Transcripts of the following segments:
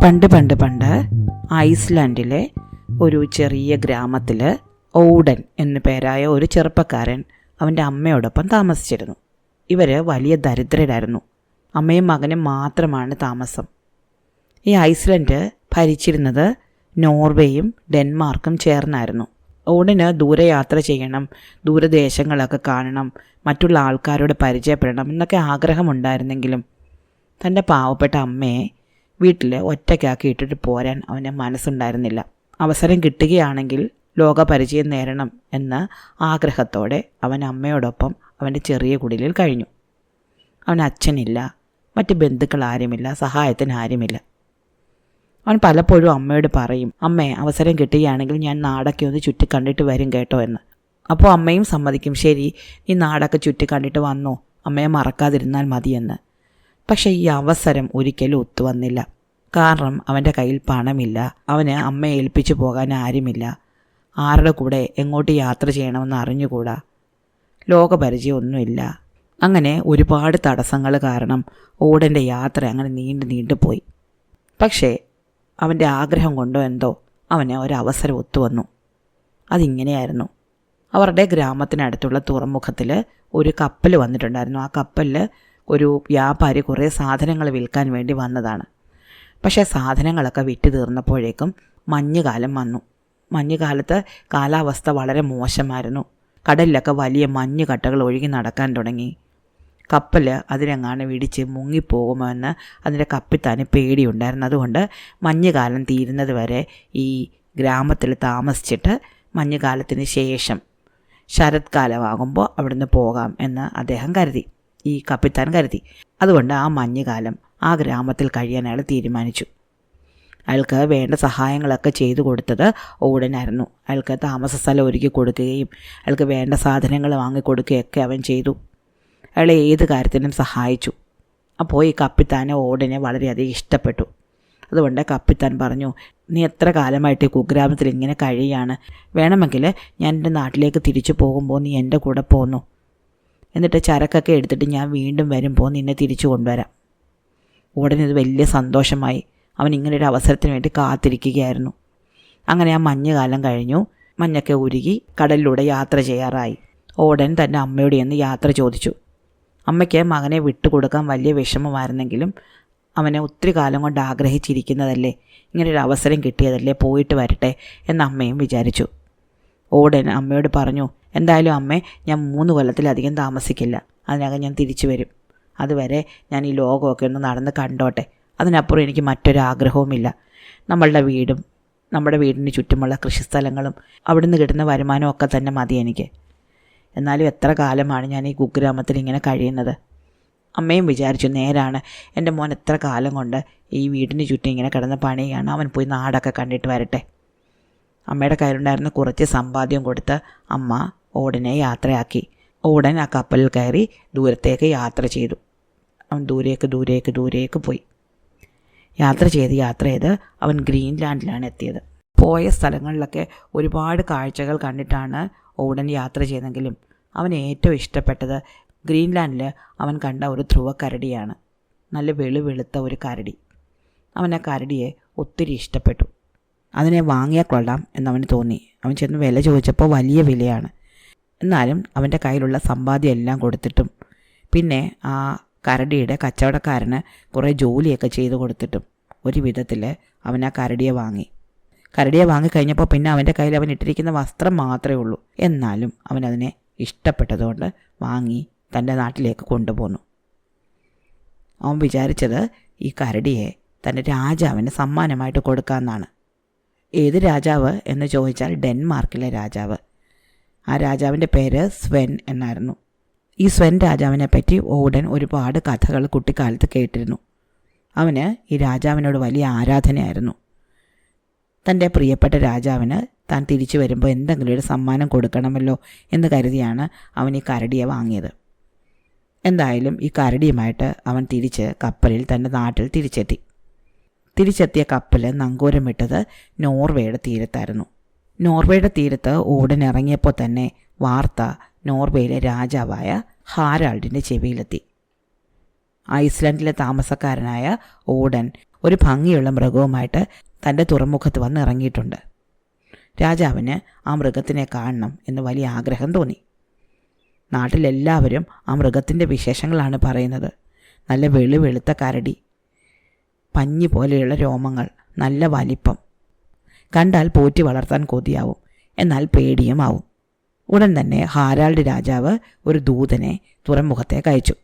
പണ്ട് പണ്ട് പണ്ട് ഐസ്ലാൻഡിലെ ഒരു ചെറിയ ഗ്രാമത്തിൽ ഓഡൻ എന്നു പേരായ ഒരു ചെറുപ്പക്കാരൻ അവൻ്റെ അമ്മയോടൊപ്പം താമസിച്ചിരുന്നു. ഇവർ വലിയ ദരിദ്രരായിരുന്നു. അമ്മയും മകനും മാത്രമാണ് താമസം. ഈ ഐസ്ലൻഡ് ഭരിച്ചിരുന്നത് നോർവേയും ഡെൻമാർക്കും ചേർന്നായിരുന്നു. ഓഡന് ദൂരെ യാത്ര ചെയ്യണം, ദൂരദേശങ്ങളൊക്കെ കാണണം, മറ്റുള്ള ആൾക്കാരോട് പരിചയപ്പെടണം എന്നൊക്കെ ആഗ്രഹമുണ്ടായിരുന്നെങ്കിലും തൻ്റെ പാവപ്പെട്ട അമ്മയെ വീട്ടിൽ ഒറ്റയ്ക്കാക്കി ഇട്ടിട്ട് പോരാൻ അവന് മനസ്സുണ്ടായിരുന്നില്ല. അവസരം കിട്ടുകയാണെങ്കിൽ ലോകപരിചയം നേടണം എന്ന ആഗ്രഹത്തോടെ അവൻ അമ്മയോടൊപ്പം അവൻ്റെ ചെറിയ കുടിലിൽ കഴിഞ്ഞു. അവന് അച്ഛനില്ല, മറ്റ് ബന്ധുക്കൾ ആരുമില്ല, സഹായത്തിന് ആരുമില്ല. അവൻ പലപ്പോഴും അമ്മയോട് പറയും, അമ്മേ അവസരം കിട്ടുകയാണെങ്കിൽ ഞാൻ നാടൊക്കെ ഒന്ന് ചുറ്റി കണ്ടിട്ട് വരും കേട്ടോ എന്ന്. അപ്പോൾ അമ്മയും സമ്മതിക്കും, ശരി നീ നാടൊക്കെ ചുറ്റി കണ്ടിട്ട് വന്നോ, അമ്മയെ മറക്കാതിരുന്നാൽ മതിയെന്ന്. പക്ഷേ ഈ അവസരം ഒരിക്കലും ഒത്തുവന്നില്ല. കാരണം അവൻ്റെ കയ്യിൽ പണമില്ല, അവന് അമ്മയെ ഏൽപ്പിച്ചു പോകാൻ ആരുമില്ല, ആരുടെ കൂടെ എങ്ങോട്ട് യാത്ര ചെയ്യണമെന്ന് അറിഞ്ഞുകൂടാ, ലോകപരിചയമൊന്നുമില്ല. അങ്ങനെ ഒരുപാട് തടസ്സങ്ങൾ കാരണം ഓടൻ്റെ യാത്ര അങ്ങനെ നീണ്ടു പോയി. പക്ഷേ അവൻ്റെ ആഗ്രഹം കൊണ്ടോ എന്തോ അവന് ഒരവസരം ഒത്തുവന്നു. അതിങ്ങനെയായിരുന്നു. അവരുടെ ഗ്രാമത്തിനടുത്തുള്ള തുറമുഖത്തിൽ ഒരു കപ്പൽ വന്നിട്ടുണ്ടായിരുന്നു. ആ കപ്പലിൽ ഒരു വ്യാപാരി കുറേ സാധനങ്ങൾ വിൽക്കാൻ വേണ്ടി വന്നതാണ്. പക്ഷേ സാധനങ്ങളൊക്കെ വിറ്റ് തീർന്നപ്പോഴേക്കും മഞ്ഞുകാലം വന്നു. മഞ്ഞുകാലത്ത് കാലാവസ്ഥ വളരെ മോശമായിരുന്നു. കടലിലൊക്കെ വലിയ മഞ്ഞുകട്ടകൾ ഒഴുകി നടക്കാൻ തുടങ്ങി. കപ്പൽ അതിനെങ്ങാനും ഇടിച്ച് മുങ്ങിപ്പോകുമോ എന്ന് അതിൻ്റെ കപ്പിത്താന് പേടിയുണ്ടായിരുന്നു. അതുകൊണ്ട് മഞ്ഞുകാലം തീരുന്നത് വരെ ഈ ഗ്രാമത്തിൽ താമസിച്ചിട്ട് മഞ്ഞുകാലത്തിന് ശേഷം ശരത്കാലമാകുമ്പോൾ അവിടുന്ന് പോകാം എന്ന് അദ്ദേഹം കരുതി, ഈ കപ്പിത്താൻ കരുതി. അതുകൊണ്ട് ആ മഞ്ഞുകാലം ആ ഗ്രാമത്തിൽ കഴിയാൻ അയാൾ തീരുമാനിച്ചു. അയാൾക്ക് വേണ്ട സഹായങ്ങളൊക്കെ ചെയ്തു കൊടുത്തത് ഓടനായിരുന്നു. അയാൾക്ക് താമസ സ്ഥലം ഒരുക്കി കൊടുക്കുകയും അയാൾക്ക് വേണ്ട സാധനങ്ങൾ വാങ്ങിക്കൊടുക്കുകയൊക്കെ അവൻ ചെയ്തു. അയാൾ ഏത് കാര്യത്തിനും സഹായിച്ചു. അപ്പോൾ ഈ കപ്പിത്താന് ഓടനെ വളരെയധികം ഇഷ്ടപ്പെട്ടു. അതുകൊണ്ട് കപ്പിത്താൻ പറഞ്ഞു, നീ എത്ര കാലമായിട്ട് ഈ കുഗ്രാമത്തിൽ ഇങ്ങനെ കഴിയാണ്, വേണമെങ്കിൽ ഞാൻ എൻ്റെ നാട്ടിലേക്ക് തിരിച്ചു പോകുമ്പോൾ നീ എൻ്റെ കൂടെ പോന്നു, എന്നിട്ട് ചരക്കൊക്കെ എടുത്തിട്ട് ഞാൻ വീണ്ടും വരുമ്പോൾ നിന്നെ തിരിച്ചു കൊണ്ടുവരാം. ഉടനെ ഇത് വലിയ സന്തോഷമായി. അവൻ ഇങ്ങനൊരു അവസരത്തിന് വേണ്ടി കാത്തിരിക്കുകയായിരുന്നു. അങ്ങനെ ആ മഞ്ഞുകാലം കഴിഞ്ഞു. മഞ്ഞൊക്കെ ഉരുകി കടലിലൂടെ യാത്ര ചെയ്യാറായി. ഓടൻ തൻ്റെ അമ്മയോട് എന്ന് യാത്ര ചോദിച്ചു. അമ്മയ്ക്ക് മകനെ വിട്ടുകൊടുക്കാൻ വലിയ വിഷമമായിരുന്നെങ്കിലും അവനെ ഒത്തിരി കാലം കൊണ്ട് ആഗ്രഹിച്ചിരിക്കുന്നതല്ലേ, ഇങ്ങനൊരു അവസരം കിട്ടിയതല്ലേ, പോയിട്ട് വരട്ടെ എന്ന് അമ്മയും വിചാരിച്ചു. ഓടൻ അമ്മയോട് പറഞ്ഞു, എന്തായാലും അമ്മേ, ഞാൻ 3 കൊല്ലത്തിലധികം താമസിക്കില്ല, അതിനകം ഞാൻ തിരിച്ചു വരും. അതുവരെ ഞാൻ ഈ ലോകമൊക്കെ ഒന്ന് നടന്ന് കണ്ടോട്ടെ, അതിനപ്പുറം എനിക്ക് മറ്റൊരാഗ്രഹവുമില്ല. നമ്മളുടെ വീടും നമ്മുടെ വീടിന് ചുറ്റുമുള്ള കൃഷിസ്ഥലങ്ങളും അവിടുന്ന് കിട്ടുന്ന വരുമാനമൊക്കെ തന്നെ മതി എനിക്ക്. എന്നാലും എത്ര കാലമാണ് ഞാൻ ഈ കുഗ്രാമത്തിൽ ഇങ്ങനെ കഴിയുന്നത്. അമ്മയും വിചാരിച്ചു, നേരാണ്, എൻ്റെ മോൻ എത്ര കാലം കൊണ്ട് ഈ വീടിന് ചുറ്റും ഇങ്ങനെ കിടന്ന് പണിയാണ്, അവൻ പോയി നാടൊക്കെ കണ്ടിട്ട് വരട്ടെ. അമ്മയുടെ കയ്യിലുണ്ടായിരുന്ന കുറച്ച് സമ്പാദ്യം കൊടുത്ത് അമ്മ ഓടനെ യാത്രയാക്കി. ഓടൻ ആ കപ്പലിൽ കയറി ദൂരത്തേക്ക് യാത്ര ചെയ്തു. അവൻ ദൂരേക്ക് പോയി. യാത്ര ചെയ്ത് അവൻ ഗ്രീൻലാൻഡിലാണ് എത്തിയത്. പോയ സ്ഥലങ്ങളിലൊക്കെ ഒരുപാട് കാഴ്ചകൾ കണ്ടിട്ടാണ് ഓടൻ യാത്ര ചെയ്തെങ്കിലും അവൻ ഏറ്റവും ഇഷ്ടപ്പെട്ടത് ഗ്രീൻലാൻഡിൽ അവൻ കണ്ട ഒരു ധ്രുവക്കരടിയാണ്. നല്ല വെളുത്ത ഒരു കരടി. അവൻ ആ കരടിയെ ഒത്തിരി ഇഷ്ടപ്പെട്ടു. അതിനെ വാങ്ങിയാൽ കൊള്ളാം എന്നവന് തോന്നി. അവൻ ചെന്ന് വില ചോദിച്ചപ്പോൾ വലിയ വിലയാണ്. എന്നാലും അവൻ്റെ കയ്യിലുള്ള സമ്പാദ്യം എല്ലാം കൊടുത്തിട്ടും പിന്നെ ആ കരടിയുടെ കച്ചവടക്കാരന് കുറേ ജോലിയൊക്കെ ചെയ്തു കൊടുത്തിട്ടും ഒരു വിധത്തിൽ അവൻ ആ കരടിയെ വാങ്ങിക്കഴിഞ്ഞപ്പോൾ പിന്നെ അവൻ്റെ കയ്യിൽ അവൻ ഇട്ടിരിക്കുന്ന വസ്ത്രം മാത്രമേ ഉള്ളൂ. എന്നാലും അവനതിനെ ഇഷ്ടപ്പെട്ടതുകൊണ്ട് വാങ്ങി തൻ്റെ നാട്ടിലേക്ക് കൊണ്ടുപോന്നു. അവൻ വിചാരിച്ചത് ഈ കരടിയെ തൻ്റെ രാജാവിന് സമ്മാനമായിട്ട് കൊടുക്കാമെന്നാണ്. ഏത് രാജാവ് എന്ന് ചോദിച്ചാൽ ഡെൻമാർക്കിലെ രാജാവ്. ആ രാജാവിൻ്റെ പേര് സ്വെൻ എന്നായിരുന്നു. ഈ സ്വെൻ രാജാവിനെ പറ്റി ഓടൻ ഒരുപാട് കഥകൾ കുട്ടിക്കാലത്ത് കേട്ടിരുന്നു. അവന് ഈ രാജാവിനോട് വലിയ ആരാധനയായിരുന്നു. തൻ്റെ പ്രിയപ്പെട്ട രാജാവിന് താൻ തിരിച്ചു വരുമ്പോൾ എന്തെങ്കിലും ഒരു സമ്മാനം കൊടുക്കണമല്ലോ എന്ന് കരുതിയാണ് അവൻ ഈ കരടിയെ വാങ്ങിയത്. എന്തായാലും ഈ കരടിയുമായിട്ട് അവൻ തിരിച്ച് കപ്പലിൽ തൻ്റെ നാട്ടിൽ തിരിച്ചെത്തിയ കപ്പൽ നങ്കൂരമിട്ടത് നോർവേയുടെ തീരത്തായിരുന്നു. നോർവേയുടെ തീരത്ത് ഓടൻ ഇറങ്ങിയപ്പോൾ തന്നെ വാർത്ത നോർവേയിലെ രാജാവായ ഹാരാൾഡിൻ്റെ ചെവിയിലെത്തി. ഐസ്ലാൻഡിലെ താമസക്കാരനായ ഓടൻ ഒരു ഭംഗിയുള്ള മൃഗവുമായിട്ട് തൻ്റെ തുറമുഖത്ത് വന്ന് ഇറങ്ങിയിട്ടുണ്ട്. രാജാവിന് ആ മൃഗത്തിനെ കാണണം എന്ന് വലിയ ആഗ്രഹം തോന്നി. നാട്ടിലെല്ലാവരും ആ മൃഗത്തിൻ്റെ വിശേഷങ്ങളാണ് പറയുന്നത്. നല്ല വെളുത്ത കരടി, പഞ്ഞി പോലെയുള്ള രോമങ്ങൾ, നല്ല വലിപ്പം, കണ്ടാൽ പോറ്റി വളർത്താൻ കൊതിയാവും, എന്നാൽ പേടിയുമാവും. ഉടൻ തന്നെ ഹാരാൾഡ് രാജാവ് ഒരു ദൂതനെ തുറമുഖത്തേക്ക് അയച്ചു.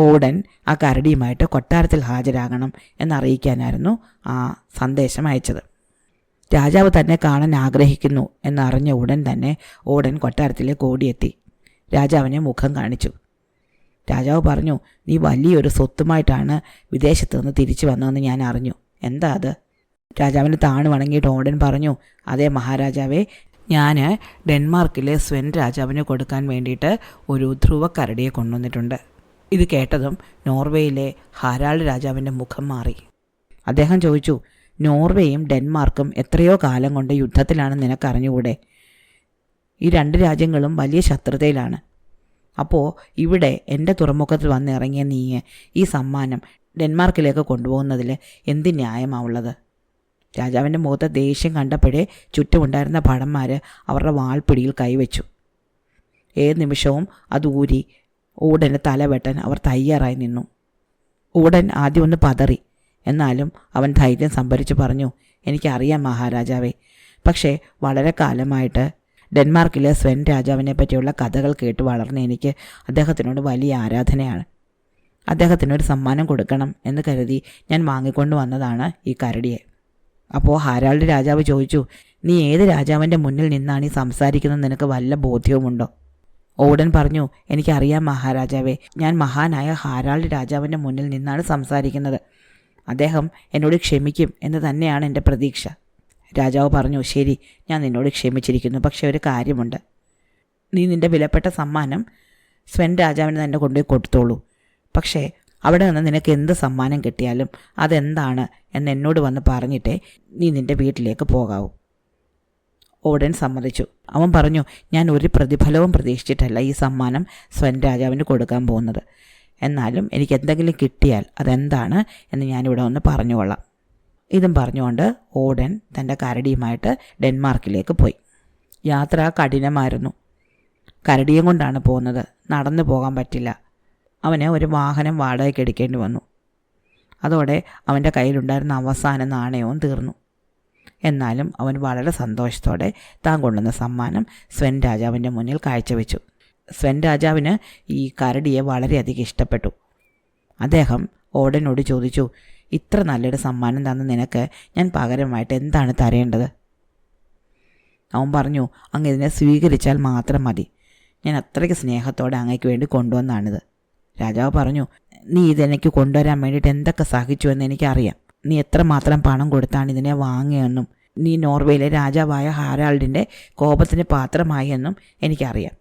ഓടൻ ആ കരടിയുമായിട്ട് കൊട്ടാരത്തിൽ ഹാജരാകണം എന്നറിയിക്കാനായിരുന്നു ആ സന്ദേശം അയച്ചത്. രാജാവ് തന്നെ കാണാൻ ആഗ്രഹിക്കുന്നു എന്നറിഞ്ഞ ഉടൻ തന്നെ ഓടൻ കൊട്ടാരത്തിലേക്ക് ഓടിയെത്തി രാജാവിനെ മുഖം കാണിച്ചു. രാജാവ് പറഞ്ഞു, നീ വലിയൊരു സ്വത്തുമായിട്ടാണ് വിദേശത്ത് നിന്ന് തിരിച്ചു വന്നതെന്ന് ഞാൻ അറിഞ്ഞു. എന്താ അത്? രാജാവിന് താണു വണങ്ങിയിട്ട് ഓടൻ പറഞ്ഞു, അതേ മഹാരാജാവേ, ഞാൻ ഡെൻമാർക്കിലെ സ്വെൻ രാജാവിന് കൊടുക്കാൻ വേണ്ടിയിട്ട് ഒരു ധ്രുവക്കരടിയെ കൊണ്ടുവന്നിട്ടുണ്ട്. ഇത് കേട്ടതും നോർവേയിലെ ഹാരാൾഡ് രാജാവിൻ്റെ മുഖം മാറി. അദ്ദേഹം ചോദിച്ചു, നോർവേയും ഡെൻമാർക്കും എത്രയോ കാലം കൊണ്ട് യുദ്ധത്തിലാണ്, നിനക്കറിഞ്ഞുകൂടെ? ഈ രണ്ട് രാജ്യങ്ങളും വലിയ ശത്രുതയിലാണ്. അപ്പോൾ ഇവിടെ എൻ്റെ തുറമുഖത്തിൽ വന്നിറങ്ങിയ നീ ഈ സമ്മാനം ഡെൻമാർക്കിലേക്ക് കൊണ്ടുപോകുന്നതിൽ എന്ത് ന്യായമാവുള്ളത്? രാജാവിൻ്റെ മുഖത്ത് ദേഷ്യം കണ്ടപ്പോഴേ ചുറ്റുമുണ്ടായിരുന്ന ഭടന്മാർ അവരുടെ വാൾപ്പിടിയിൽ കൈവച്ചു. ഏത് നിമിഷവും അത് ഊരി ഓടന് തലവെട്ടാൻ അവർ തയ്യാറായി നിന്നു. ഓടൻ ആദ്യം ഒന്ന് പതറി, എന്നാലും അവൻ ധൈര്യം സംഭരിച്ചു പറഞ്ഞു, എനിക്കറിയാം മഹാരാജാവേ, പക്ഷേ വളരെ കാലമായിട്ട് ഡെൻമാർക്കിലെ സ്വെൻ രാജാവിനെ പറ്റിയുള്ള കഥകൾ കേട്ട് വളർന്ന എനിക്ക് അദ്ദേഹത്തിനോട് വലിയ ആരാധനയാണ്. അദ്ദേഹത്തിനൊരു സമ്മാനം കൊടുക്കണം എന്ന് കരുതി ഞാൻ വാങ്ങിക്കൊണ്ട് വന്നതാണ് ഈ കരടിയെ. അപ്പോൾ ഹാരാൾഡ് രാജാവ് ചോദിച്ചു, നീ ഏത് രാജാവിൻ്റെ മുന്നിൽ നിന്നാണ് ഈ സംസാരിക്കുന്നത്? നിനക്ക് വല്ല ബോധ്യവുമുണ്ടോ? ഓടൻ പറഞ്ഞു, എനിക്കറിയാം മഹാരാജാവേ, ഞാൻ മഹാനായ ഹാരാൾഡ് രാജാവിൻ്റെ മുന്നിൽ നിന്നാണ് സംസാരിക്കുന്നത്. അദ്ദേഹം എന്നോട് ക്ഷമിക്കും എന്ന് തന്നെയാണ് എൻ്റെ പ്രതീക്ഷ. രാജാവ് പറഞ്ഞു, ശരി, ഞാൻ നിന്നോട് ക്ഷമിച്ചിരിക്കുന്നു. പക്ഷേ ഒരു കാര്യമുണ്ട്. നീ നിൻ്റെ വിലപ്പെട്ട സമ്മാനം സ്വെൻ രാജാവിന് തന്നെ കൊണ്ടുപോയി കൊടുത്തോളൂ. പക്ഷേ അവിടെ നിന്ന് നിനക്ക് എന്ത് സമ്മാനം കിട്ടിയാലും അതെന്താണ് എന്ന് എന്നോട് വന്ന് പറഞ്ഞിട്ടേ നീ നിൻ്റെ വീട്ടിലേക്ക് പോകാവൂ. ഓടൻ സമ്മതിച്ചു. അവൻ പറഞ്ഞു, ഞാൻ ഒരു പ്രതിഫലവും പ്രതീക്ഷിച്ചിട്ടല്ല ഈ സമ്മാനം സ്വെൻ രാജാവിന് കൊടുക്കാൻ പോകുന്നത്. എന്നാലും എനിക്ക് എന്തെങ്കിലും കിട്ടിയാൽ അതെന്താണ് എന്ന് ഞാനിവിടെ ഒന്ന് പറഞ്ഞുകൊള്ളാം. ഇതും പറഞ്ഞുകൊണ്ട് ഓടൻ തൻ്റെ കരടിയുമായിട്ട് ഡെൻമാർക്കിലേക്ക് പോയി. യാത്ര കഠിനമായിരുന്നു. കരടിയും കൊണ്ടാണ് പോകുന്നത്. നടന്നു പോകാൻ പറ്റില്ല. അവന് ഒരു വാഹനം വാടകയ്ക്ക് എടുക്കേണ്ടി വന്നു. അതോടെ അവൻ്റെ കയ്യിലുണ്ടായിരുന്ന അവസാന നാണയവും തീർന്നു. എന്നാലും അവൻ വളരെ സന്തോഷത്തോടെ താൻ കൊണ്ടുവന്ന സമ്മാനം സ്വെൻ രാജാവിൻ്റെ മുന്നിൽ കാഴ്ചവെച്ചു. സ്വെൻ രാജാവിന് ഈ കരടിയെ വളരെയധികം ഇഷ്ടപ്പെട്ടു. അദ്ദേഹം ഓടനോട് ചോദിച്ചു, ഇത്ര നല്ലൊരു സമ്മാനം തന്ന നിനക്ക് ഞാൻ പകരമായിട്ട് എന്താണ് തരേണ്ടത്? അവൻ പറഞ്ഞു, അങ്ങ് ഇതിനെ സ്വീകരിച്ചാൽ മാത്രം മതി. ഞാൻ അത്രയ്ക്ക് സ്നേഹത്തോടെ അങ്ങയ്ക്ക് വേണ്ടി കൊണ്ടുവന്നാണിത്. രാജാവ് പറഞ്ഞു, നീ ഇതെനിക്ക് കൊണ്ടുവരാൻ വേണ്ടിയിട്ട് എന്തൊക്കെ സഹിച്ചു എന്ന് എനിക്കറിയാം. നീ എത്രമാത്രം പണം കൊടുത്താണ് ഇതിനെ വാങ്ങിയെന്നും നീ നോർവേയിലെ രാജാവായ ഹാരാൾഡിൻ്റെ കോപത്തിന് പാത്രമായി എന്നും എനിക്കറിയാം.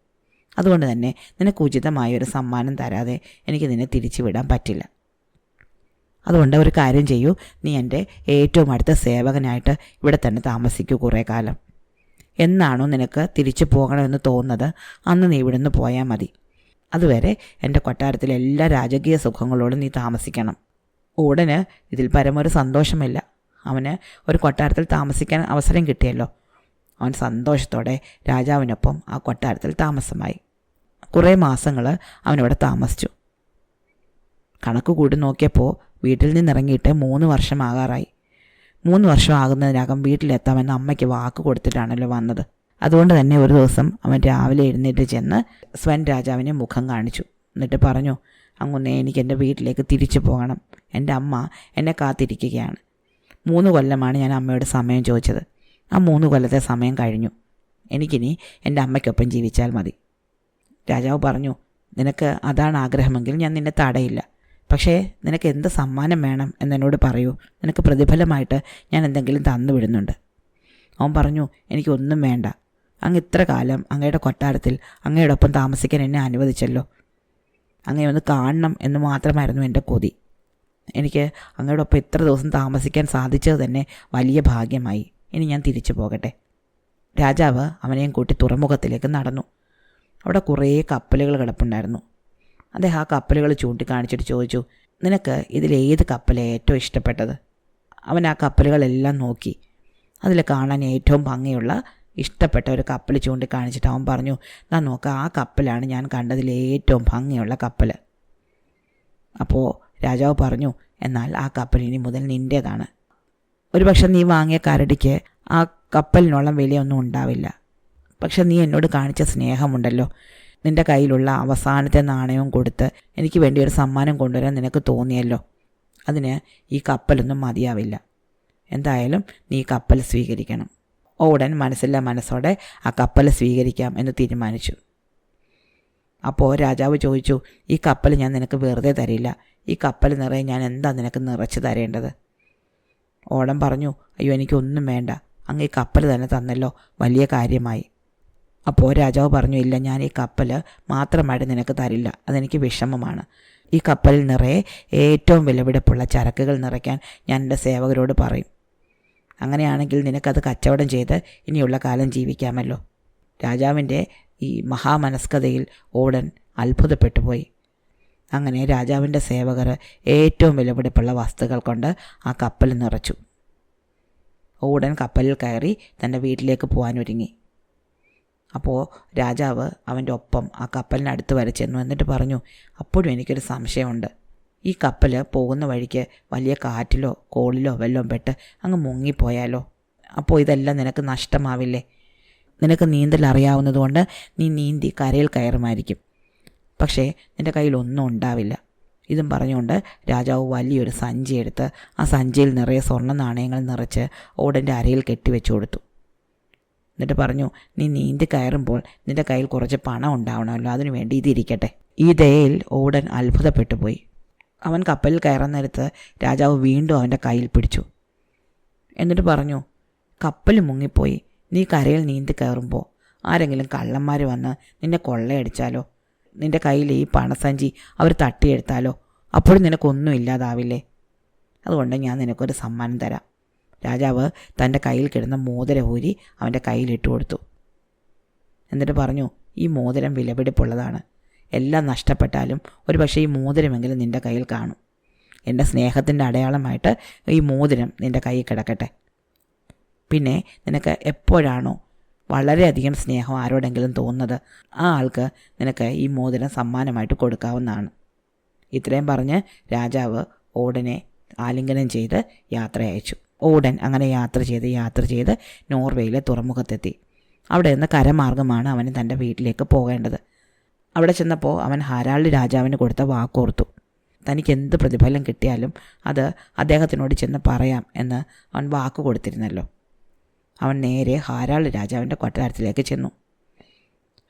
അതുകൊണ്ട് തന്നെ നിനക്ക് ഉചിതമായൊരു സമ്മാനം തരാതെ എനിക്ക് നിന്നെ തിരിച്ചു വിടാൻ പറ്റില്ല. അതുകൊണ്ട് ഒരു കാര്യം ചെയ്യൂ, നീ എൻ്റെ ഏറ്റവും അടുത്ത സേവകനായിട്ട് ഇവിടെ തന്നെ താമസിക്കൂ കുറേ കാലം. എന്നാണോ നിനക്ക് തിരിച്ചു പോകണമെന്ന് തോന്നുന്നത് അന്ന് നീ ഇവിടുന്ന് പോയാൽ മതി. അതുവരെ എൻ്റെ കൊട്ടാരത്തിലെ എല്ലാ രാജകീയ സുഖങ്ങളോടും നീ താമസിക്കണം. ഉടന് ഇതിൽ പരമൊരു സന്തോഷമില്ല. അവന് ഒരു കൊട്ടാരത്തിൽ താമസിക്കാൻ അവസരം കിട്ടിയല്ലോ. അവൻ സന്തോഷത്തോടെ രാജാവിനൊപ്പം ആ കൊട്ടാരത്തിൽ താമസമായി. കുറേ മാസങ്ങൾ അവനിവിടെ താമസിച്ചു. കണക്ക് കൂടി നോക്കിയപ്പോൾ വീട്ടിൽ നിന്നിറങ്ങിയിട്ട് 3 വർഷമാകാറായി. 3 വർഷം ആകുന്നതിനകം വീട്ടിലെത്താമെന്ന് അമ്മയ്ക്ക് വാക്ക് കൊടുത്തിട്ടാണല്ലോ വന്നത്. അതുകൊണ്ട് തന്നെ ഒരു ദിവസം അവൻ രാവിലെ എഴുന്നേറ്റ് ചെന്ന് സ്വെൻ രാജാവിനെ മുഖം കാണിച്ചു. എന്നിട്ട് പറഞ്ഞു, അങ്ങൊന്നേ എനിക്ക് എൻ്റെ വീട്ടിലേക്ക് തിരിച്ചു പോകണം. എൻ്റെ അമ്മ എന്നെ കാത്തിരിക്കുകയാണ്. 3 കൊല്ലമാണ് ഞാൻ അമ്മയോട് സമയം ചോദിച്ചത്. ആ 3 കൊല്ലത്തെ സമയം കഴിഞ്ഞു. എനിക്കിനി എൻ്റെ അമ്മയ്ക്കൊപ്പം ജീവിച്ചാൽ മതി. രാജാവ് പറഞ്ഞു, നിനക്ക് അതാണ് ആഗ്രഹമെങ്കിൽ ഞാൻ നിന്നെ തടയില്ല. പക്ഷേ നിനക്ക് എന്ത് സമ്മാനം വേണം എന്നെന്നോട് പറയൂ. നിനക്ക് പ്രതിഫലമായിട്ട് ഞാൻ എന്തെങ്കിലും തന്നു വിടുന്നുണ്ട്. അവൻ പറഞ്ഞു, എനിക്കൊന്നും വേണ്ട. അങ്ങ് ഇത്ര കാലം അങ്ങയുടെ കൊട്ടാരത്തിൽ അങ്ങയോടൊപ്പം താമസിക്കാൻ എന്നെ അനുവദിച്ചല്ലോ. അങ്ങയെ ഒന്ന് കാണണം എന്ന് മാത്രമായിരുന്നു എൻ്റെ കൊതി. എനിക്ക് അങ്ങയോടൊപ്പം ഇത്ര ദിവസം താമസിക്കാൻ സാധിച്ചത് തന്നെ വലിയ ഭാഗ്യമായി. ഇനി ഞാൻ തിരിച്ചു പോകട്ടെ. രാജാവ് അവനെയും കൂട്ടി തുറമുഖത്തിലേക്ക് നടന്നു. അവിടെ കുറേ കപ്പലുകൾ കിടപ്പുണ്ടായിരുന്നു. അദ്ദേഹം ആ കപ്പലുകൾ ചൂണ്ടിക്കാണിച്ചിട്ട് ചോദിച്ചു, നിനക്ക് ഇതിലേത് കപ്പലാണ് ഏറ്റവും ഇഷ്ടപ്പെട്ടത്? അവൻ ആ കപ്പലുകളെല്ലാം നോക്കി. അതിൽ കാണാൻ ഏറ്റവും ഭംഗിയുള്ള ഇഷ്ടപ്പെട്ട ഒരു കപ്പൽ ചൂണ്ടിക്കാണിച്ചിട്ട് അവൻ പറഞ്ഞു, ഞാൻ നോക്കാം, ആ കപ്പലാണ് ഞാൻ കണ്ടതിൽ ഏറ്റവും ഭംഗിയുള്ള കപ്പൽ. അപ്പോൾ രാജാവ് പറഞ്ഞു, എന്നാൽ ആ കപ്പൽ ഇനി മുതൽ നിൻ്റേതാണ്. ഒരുപക്ഷെ നീ വാങ്ങിയ കരടിക്ക് ആ കപ്പലിനോളം വിലയൊന്നും ഉണ്ടാവില്ല. പക്ഷെ നീ എന്നോട് കാണിച്ച സ്നേഹമുണ്ടല്ലോ, നിൻ്റെ കയ്യിലുള്ള അവസാനത്തെ നാണയവും കൊടുത്ത് എനിക്ക് വേണ്ടി ഒരു സമ്മാനം കൊണ്ടുവരാൻ നിനക്ക് തോന്നിയല്ലോ, അതിന് ഈ കപ്പലൊന്നും മതിയാവില്ല. എന്തായാലും നീ കപ്പൽ സ്വീകരിക്കണം. ഓടൻ മനസ്സില്ല മനസ്സോടെ ആ കപ്പൽ സ്വീകരിക്കാം എന്ന് തീരുമാനിച്ചു. അപ്പോൾ രാജാവ് ചോദിച്ചു, ഈ കപ്പൽ ഞാൻ നിനക്ക് വെറുതെ തരില്ല. ഈ കപ്പൽ നിറയെ ഞാൻ എന്താ നിനക്ക് നിറച്ച് തരേണ്ടത്? ഓടൻ പറഞ്ഞു, അയ്യോ എനിക്കൊന്നും വേണ്ട, അങ്ങ് ഈ കപ്പൽ തന്നെ തന്നല്ലോ, വലിയ കാര്യമായി. അപ്പോൾ രാജാവ് പറഞ്ഞു, ഇല്ല, ഞാൻ ഈ കപ്പൽ മാത്രമായിട്ട് നിനക്ക് തരില്ല, അതെനിക്ക് വിഷമമാണ്. ഈ കപ്പലിൽ നിറയെ ഏറ്റവും വിലപിടിപ്പുള്ള ചരക്കുകൾ നിറയ്ക്കാൻ ഞാൻ എൻ്റെ സേവകരോട് പറയും. അങ്ങനെയാണെങ്കിൽ നിനക്കത് കച്ചവടം ചെയ്ത് ഇനിയുള്ള കാലം ജീവിക്കാമല്ലോ. രാജാവിൻ്റെ ഈ മഹാമനസ്കതയിൽ ഓടൻ അത്ഭുതപ്പെട്ടു പോയി. അങ്ങനെ രാജാവിൻ്റെ സേവകർ ഏറ്റവും വിലപിടിപ്പുള്ള വസ്തുക്കൾ കൊണ്ട് ആ കപ്പൽ നിറച്ചു. ഓടൻ കപ്പലിൽ കയറി തൻ്റെ വീട്ടിലേക്ക് പോകാനൊരുങ്ങി. അപ്പോൾ രാജാവ് അവൻ്റെ ഒപ്പം ആ കപ്പലിനടുത്ത് വരെ ചെന്നു. എന്നിട്ട് പറഞ്ഞു, അപ്പോഴും എനിക്കൊരു സംശയമുണ്ട്. ഈ കപ്പൽ പോകുന്ന വഴിക്ക് വലിയ കാറ്റിലോ കോളിലോ വല്ലതും പെട്ട് അങ്ങ് മുങ്ങിപ്പോയാലോ? അപ്പോൾ ഇതെല്ലാം നിനക്ക് നഷ്ടമാവില്ലേ? നിനക്ക് നീന്തൽ അറിയാവുന്നതുകൊണ്ട് നീ നീന്തി കരയിൽ കയറുമായിരിക്കും, പക്ഷേ നിൻ്റെ കയ്യിലൊന്നും ഉണ്ടാവില്ല. ഇതും പറഞ്ഞുകൊണ്ട് രാജാവ് വലിയൊരു സഞ്ചി എടുത്ത് ആ സഞ്ചിയിൽ നിറയെ സ്വർണ്ണ നാണയങ്ങൾ നിറച്ച് ഓടൻ്റെ അരയിൽ കെട്ടിവെച്ചു കൊടുത്തു. എന്നിട്ട് പറഞ്ഞു, നീ നീന്തി കയറുമ്പോൾ നിൻ്റെ കയ്യിൽ കുറച്ച് പണം ഉണ്ടാവണമല്ലോ, അതിനു വേണ്ടി ഇതിരിക്കട്ടെ. ഈ ദയയിൽ ഓടൻ അത്ഭുതപ്പെട്ടു പോയി. അവൻ കപ്പലിൽ കയറാൻ നേരത്ത് രാജാവ് വീണ്ടും അവൻ്റെ കയ്യിൽ പിടിച്ചു. എന്നിട്ട് പറഞ്ഞു, കപ്പൽ മുങ്ങിപ്പോയി. നീ കരയിൽ നീന്തി കയറുമ്പോൾ ആരെങ്കിലും കള്ളന്മാർ വന്ന് നിന്നെ കൊള്ളയടിച്ചാലോ? നിൻ്റെ കയ്യിൽ ഈ പണസഞ്ചി അവർ തട്ടിയെടുത്താലോ? അപ്പോഴും നിനക്കൊന്നും ഇല്ലാതാവില്ലേ? അതുകൊണ്ട് ഞാൻ നിനക്കൊരു സമ്മാനം തരാം. രാജാവ് തൻ്റെ കയ്യിൽ കിടന്ന മോതിരം ഊരി അവൻ്റെ കയ്യിലിട്ട് കൊടുത്തു. എന്നിട്ട് പറഞ്ഞു, ഈ മോതിരം വിലപിടിപ്പുള്ളതാണ്. എല്ലാം നഷ്ടപ്പെട്ടാലും ഒരു പക്ഷേ ഈ മോതിരമെങ്കിലും നിൻ്റെ കയ്യിൽ കാണും. എൻ്റെ സ്നേഹത്തിൻ്റെ അടയാളമായിട്ട് ഈ മോതിരം നിൻ്റെ കയ്യിൽ കിടക്കട്ടെ. പിന്നെ നിനക്ക് എപ്പോഴാണോ വളരെയധികം സ്നേഹം ആരോടെങ്കിലും തോന്നുന്നത്, ആ ആൾക്ക് നിനക്ക് ഈ മോതിരം സമ്മാനമായിട്ട് കൊടുക്കാവുന്നതാണ്. ഇത്രയും പറഞ്ഞ് രാജാവ് ഓടനെ ആലിംഗനം ചെയ്ത് യാത്ര അയച്ചു. ഓടൻ അങ്ങനെ യാത്ര ചെയ്ത് നോർവേയിലെ തുറമുഖത്തെത്തി. അവിടെ നിന്ന് കരമാർഗമാണ് അവന് തൻ്റെ വീട്ടിലേക്ക് പോകേണ്ടത്. അവിടെ ചെന്നപ്പോൾ അവൻ ഹാരാൾഡ് രാജാവിന് കൊടുത്ത വാക്കോർത്തു. തനിക്ക് എന്ത് പ്രതിഫലം കിട്ടിയാലും അത് അദ്ദേഹത്തിനോട് ചെന്ന് പറയാം എന്ന് അവൻ വാക്ക് കൊടുത്തിരുന്നല്ലോ. അവൻ നേരെ ഹാരാൾഡ് രാജാവിൻ്റെ കൊട്ടാരത്തിലേക്ക് ചെന്നു.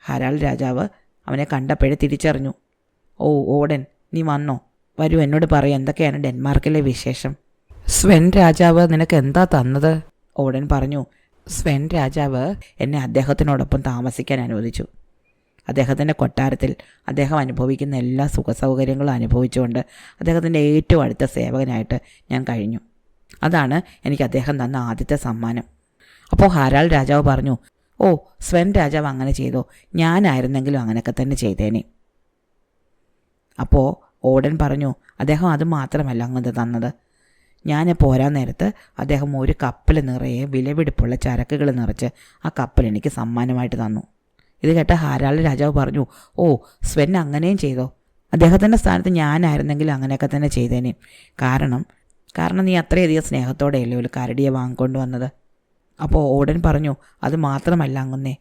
ഹാരാൾഡ് രാജാവ് അവനെ കണ്ടപ്പോഴേ തിരിച്ചറിഞ്ഞു. ഓ ഓടൻ, നീ വന്നോ? വരൂ, എന്നോട് പറയും, എന്തൊക്കെയാണ് ഡെൻമാർക്കിലെ വിശേഷം? സ്വെൻ രാജാവ് നിനക്ക് എന്താ തന്നത്? ഓടൻ പറഞ്ഞു, സ്വെൻ രാജാവ് എന്നെ അദ്ദേഹത്തിനോടൊപ്പം താമസിക്കാൻ അനുവദിച്ചു. അദ്ദേഹത്തിൻ്റെ കൊട്ടാരത്തിൽ അദ്ദേഹം അനുഭവിക്കുന്ന എല്ലാ സുഖസൗകര്യങ്ങളും അനുഭവിച്ചുകൊണ്ട് അദ്ദേഹത്തിൻ്റെ ഏറ്റവും അടുത്ത സേവകനായിട്ട് ഞാൻ കഴിഞ്ഞു. അതാണ് എനിക്ക് അദ്ദേഹം തന്ന ആദ്യത്തെ സമ്മാനം. അപ്പോൾ ഹാരാൾഡ് രാജാവ് പറഞ്ഞു, ഓ, സ്വെൻ രാജാവ് അങ്ങനെ ചെയ്തോ? ഞാനായിരുന്നെങ്കിലും അങ്ങനെയൊക്കെ തന്നെ ചെയ്തേനെ. അപ്പോൾ ഓടൻ പറഞ്ഞു, അദ്ദേഹം അത് മാത്രമല്ല അങ്ങ് തന്നത്. ഞാൻ പോരാൻ നേരത്ത് അദ്ദേഹം ഒരു കപ്പൽ നിറയെ വിലപിടിപ്പുള്ള ചരക്കുകൾ നിറച്ച് ആ കപ്പൽ എനിക്ക് സമ്മാനമായിട്ട് തന്നു. ഇത് കേട്ട ഹാരാൾഡ് രാജാവ് പറഞ്ഞു, ഓ, സ്വെൻ അങ്ങനെയും ചെയ്തോ? അദ്ദേഹത്തിൻ്റെ സ്ഥാനത്ത് ഞാനായിരുന്നെങ്കിലും അങ്ങനെയൊക്കെ തന്നെ ചെയ്തേനെ. കാരണം നീ അത്രയധികം സ്നേഹത്തോടെയല്ലേ ഒരു കരടിയെ വാങ്ങിക്കൊണ്ട് വന്നത്. അപ്പോൾ ഓടൻ പറഞ്ഞു, അത് മാത്രമല്ല അങ്ങുന്നേ,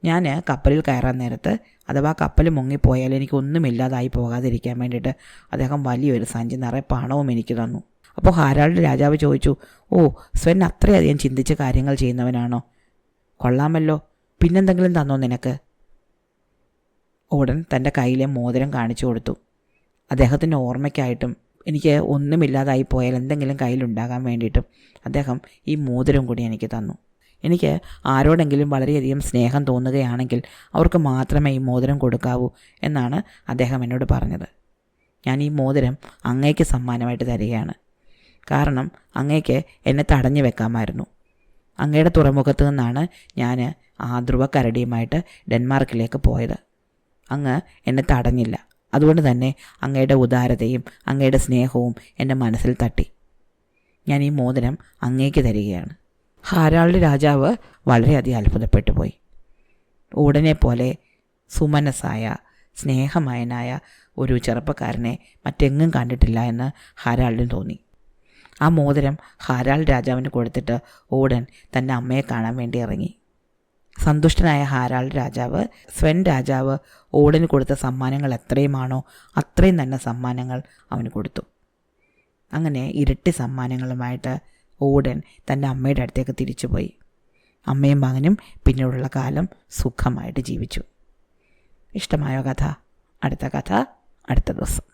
ഞാൻ കപ്പലിൽ കയറാൻ നേരത്ത് അഥവാ കപ്പൽ മുങ്ങിപ്പോയാൽ എനിക്കൊന്നുമില്ലാതായി പോകാതിരിക്കാൻ വേണ്ടിയിട്ട് അദ്ദേഹം വലിയൊരു സഞ്ചി നിറയെ പണവും എനിക്ക് തന്നു. അപ്പോൾ ഹാരാൾഡ് രാജാവ് ചോദിച്ചു, ഓ, സ്വെൻ അത്രയധികം ചിന്തിച്ച് കാര്യങ്ങൾ ചെയ്യുന്നവനാണോ? കൊള്ളാമല്ലോ, പിന്നെന്തെങ്കിലും തന്നോ നിനക്ക്? ഓടൻ തൻ്റെ കയ്യിലെ മോതിരം കാണിച്ചു കൊടുത്തു. അദ്ദേഹത്തിൻ്റെ ഓർമ്മയ്ക്കായിട്ടും എനിക്ക് ഒന്നുമില്ലാതായി പോയാൽ എന്തെങ്കിലും കയ്യിലുണ്ടാകാൻ വേണ്ടിയിട്ടും അദ്ദേഹം ഈ മോതിരം കൂടി എനിക്ക് തന്നു. എനിക്ക് ആരോടെങ്കിലും വളരെയധികം സ്നേഹം തോന്നുകയാണെങ്കിൽ അവർക്ക് മാത്രമേ ഈ മോതിരം കൊടുക്കാവൂ എന്നാണ് അദ്ദേഹം എന്നോട് പറഞ്ഞത്. ഞാൻ ഈ മോതിരം അങ്ങേക്ക് സമ്മാനമായിട്ട് തരികയാണ്. കാരണം അങ്ങേക്ക് എന്നെ തടഞ്ഞു വെക്കാമായിരുന്നു. അങ്ങയുടെ തുറമുഖത്ത് നിന്നാണ് ഞാൻ ആ ധ്രുവക്കരടിയുമായിട്ട് ഡെൻമാർക്കിലേക്ക് പോയത്. അങ്ങ് എന്നെ തടഞ്ഞില്ല. അതുകൊണ്ട് തന്നെ അങ്ങയുടെ ഉദാരതയും അങ്ങയുടെ സ്നേഹവും എൻ്റെ മനസ്സിൽ തട്ടി. ഞാൻ ഈ മോതിരം അങ്ങേക്ക് തരികയാണ്. ഹാരാൾഡ് രാജാവ് വളരെയധികം അത്ഭുതപ്പെട്ടു പോയി. ഓടനെ പോലെ സുമനസ്സായ സ്നേഹമയനായ ഒരു ചെറുപ്പക്കാരനെ മറ്റെങ്ങും കണ്ടിട്ടില്ല എന്ന് ഹാരാൾഡിന് തോന്നി. ആ മോതിരം ഹാരാൾഡ് രാജാവിന് കൊടുത്തിട്ട് ഓടൻ തൻ്റെ അമ്മയെ കാണാൻ വേണ്ടി ഇറങ്ങി. സന്തുഷ്ടനായ ഹാരാൾഡ് രാജാവ് സ്വൻ രാജാവ് ഓടന് കൊടുത്ത സമ്മാനങ്ങൾ എത്രയുമാണോ അത്രയും തന്നെ സമ്മാനങ്ങൾ അവന് കൊടുത്തു. അങ്ങനെ ഇരട്ടി സമ്മാനങ്ങളുമായിട്ട് ഓടൻ തൻ്റെ അമ്മയുടെ അടുത്തേക്ക് തിരിച്ചുപോയി. അമ്മയും മകനും പിന്നീടുള്ള കാലം സുഖമായിട്ട് ജീവിച്ചു. ഇഷ്ടമായോ കഥ? അടുത്ത കഥ അടുത്ത ദിവസം.